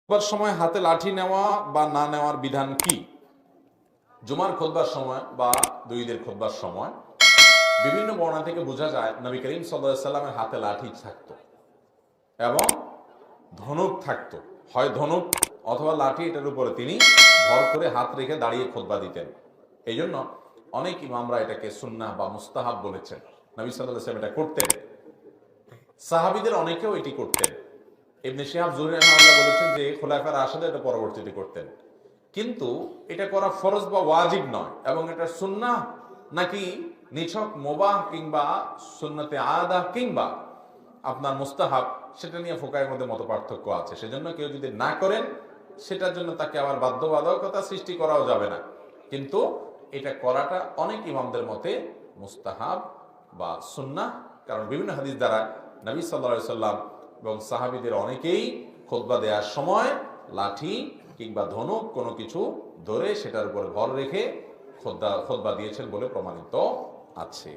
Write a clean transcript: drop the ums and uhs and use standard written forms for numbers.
খুতবার সময় হাতে লাঠি নেওয়া বা না নেওয়ার বিধান কি? জুমার খুতবার সময় বা দুইদের খুতবার সময় বিভিন্ন বর্ণনা থেকে বোঝা যায় নবী করিম সাল্লাল্লাহু আলাইহি সাল্লামের হাতে লাঠি থাকতো এবং ধনুক থাকতো, হয় ধনুক অথবা লাঠি, এটার উপরে তিনি ভর করে হাত রেখে দাঁড়িয়ে খুতবা দিতেন। এই জন্য অনেক ইমামরা এটাকে সুন্নাহ বা মুস্তাহাব বলেছেন। নবী সাল্লাল্লাহু আলাইহি সাল্লাম এটা করতেন, সাহাবীদের অনেকেও এটি করতেন। ইবনে শিহাব জুহরি রাহিমাহুল্লাহ বলেছেন যে খোলাফায়ে রাশিদুন এটা পরবর্তীতে করতেন, কিন্তু এটা করা ফরজ বা ওয়াজিব নয়, এবং এটা সুন্নাহ নাকি নিছক মুবাহ কিংবা সুন্নতে আদা কিংবা আপনার মুস্তাহাব, সেটা নিয়ে ফোকাহের মধ্যে মত পার্থক্য আছে। সেজন্য কেউ যদি না করেন সেটার জন্য তাকে আবার বাধ্যবাধকতা সৃষ্টি করাও যাবে না, কিন্তু এটা করাটা অনেক ইমামদের মতে মুস্তাহাব বা সুন্নাহ। কারণ বিভিন্ন হাদিস দ্বারা নবী সাল্লাল্লাহু আলাইহি সাল্লাম এবং সাহাবীদের অনেকেই খুতবা দেওয়ার সময় লাঠি কিংবা ধনুক কোনো কিছু ধরে সেটার উপর ভর রেখে খুতবা দিয়েছেন বলে প্রমাণিত আছে।